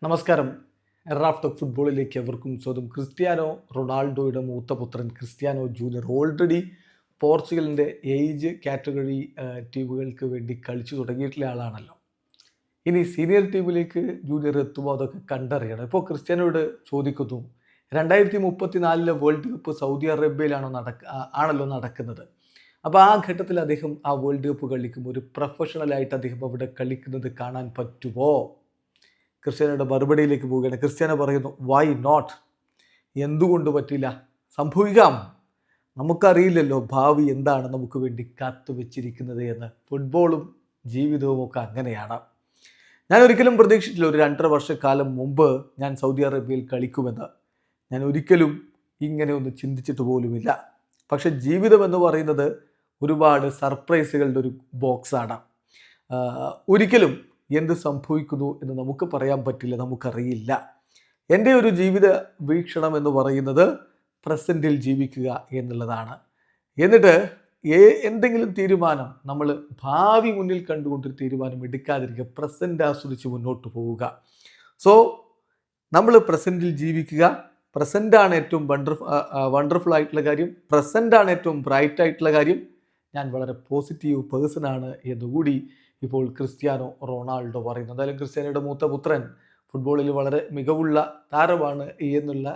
നമസ്കാരം. Raf talk ഫുട്ബോളിലേക്ക് എവർക്കും സ്വാഗതം. ക്രിസ്ത്യാനോ റൊണാൾഡോയുടെ മൂത്ത പുത്രൻ ക്രിസ്ത്യാനോ ജൂനിയർ ഓൾറെഡി പോർച്ചുഗലിൻ്റെ ഏജ് കാറ്റഗറി ടീമുകൾക്ക് വേണ്ടി കളിച്ചു തുടങ്ങിയിട്ടുള്ള ആളാണല്ലോ. ഇനി സീനിയർ ടീമിലേക്ക് ജൂനിയർ എത്തുമ്പോൾ അതൊക്കെ കണ്ടറിയണം. ഇപ്പോൾ ക്രിസ്ത്യാനോയോട് ചോദിക്കുന്നു, 2034 വേൾഡ് കപ്പ് സൗദി അറേബ്യയിലാണോ ആണല്ലോ നടക്കുന്നത്. അപ്പോൾ ആ ഘട്ടത്തിൽ അദ്ദേഹം ആ വേൾഡ് കപ്പ് കളിക്കുമ്പോൾ ഒരു പ്രൊഫഷണലായിട്ട് അദ്ദേഹം അവിടെ കളിക്കുന്നത് കാണാൻ പറ്റുമോ? ക്രിസ്ത്യാനോയുടെ മറുപടിയിലേക്ക് പോവുകയാണ്. ക്രിസ്ത്യാനോ പറയുന്നു, വൈ നോട്ട്? എന്തുകൊണ്ട് പറ്റില്ല? സംഭവിക്കാം. നമുക്കറിയില്ലല്ലോ ഭാവി എന്താണ് നമുക്ക് വേണ്ടി കാത്തു വെച്ചിരിക്കുന്നത് എന്ന്. ഫുട്ബോളും ജീവിതവും ഒക്കെ അങ്ങനെയാണ്. ഞാൻ ഒരിക്കലും പ്രതീക്ഷിച്ചില്ല ഒരു 2.5 വർഷക്കാലം മുമ്പ് ഞാൻ സൗദി അറേബ്യയിൽ കളിക്കുമെന്ന്. ഞാൻ ഒരിക്കലും ഇങ്ങനെ ഒന്ന് ചിന്തിച്ചിട്ട് പോലുമില്ല. പക്ഷെ ജീവിതം എന്ന് പറയുന്നത് ഒരുപാട് സർപ്രൈസുകളുടെ ഒരു ബോക്സാണ്. ഒരിക്കലും എന്ത് സംഭവിക്കുന്നു എന്ന് നമുക്ക് പറയാൻ പറ്റില്ല, നമുക്കറിയില്ല. എൻ്റെ ഒരു ജീവിത വീക്ഷണം എന്ന് പറയുന്നത് പ്രസൻറ്റിൽ ജീവിക്കുക എന്നുള്ളതാണ്. എന്നിട്ട് എന്തെങ്കിലും തീരുമാനം നമ്മൾ ഭാവി മുന്നിൽ കണ്ടുകൊണ്ടൊരു തീരുമാനം എടുക്കാതിരിക്കുക, പ്രസൻറ്റ് ആസ്വദിച്ച് മുന്നോട്ട് പോവുക. സോ നമ്മൾ പ്രസൻറ്റിൽ ജീവിക്കുക. പ്രസൻറ്റാണ് ഏറ്റവും വണ്ടർഫുൾ ആയിട്ടുള്ള കാര്യം. പ്രസൻറ്റാണ് ഏറ്റവും ബ്രൈറ്റ് ആയിട്ടുള്ള കാര്യം. ഞാൻ വളരെ പോസിറ്റീവ് പേഴ്സണാണ് എന്നുകൂടി ഇപ്പോൾ ക്രിസ്ത്യാനോ റൊണാൾഡോ പറയുന്നു. എന്തായാലും ക്രിസ്ത്യാനോയുടെ മൂത്ത പുത്രൻ ഫുട്ബോളിൽ വളരെ മികവുള്ള താരമാണ് എന്നുള്ള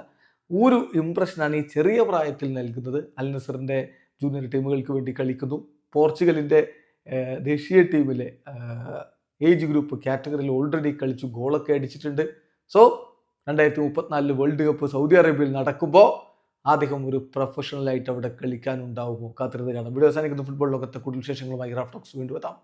ഒരു ഇംപ്രഷനാണ് ഈ ചെറിയ പ്രായത്തിൽ നൽകുന്നത്. അൽ നസറിൻ്റെ ജൂനിയർ ടീമുകൾക്ക് വേണ്ടി കളിക്കുന്നു. പോർച്ചുഗലിൻ്റെ ദേശീയ ടീമിലെ ഏജ് ഗ്രൂപ്പ് കാറ്റഗറിയിൽ ഓൾറെഡി കളിച്ചു, ഗോളൊക്കെ അടിച്ചിട്ടുണ്ട്. സോ 2034 വേൾഡ് കപ്പ് സൗദി അറേബ്യയിൽ നടക്കുമ്പോൾ അദ്ദേഹം ഒരു പ്രൊഫഷണലായിട്ട് അവിടെ കളിക്കാനുണ്ടാവുമോ? കാത്തിരുന്ന് കാണാം. വീഡിയോ അവസാനിക്കുന്ന ഫുട്ബോൾ ലോകത്തെ കൂടുതൽ വിശേഷങ്ങളുമായി റാഫ് ടോക്സ് വീണ്ടും എത്താം.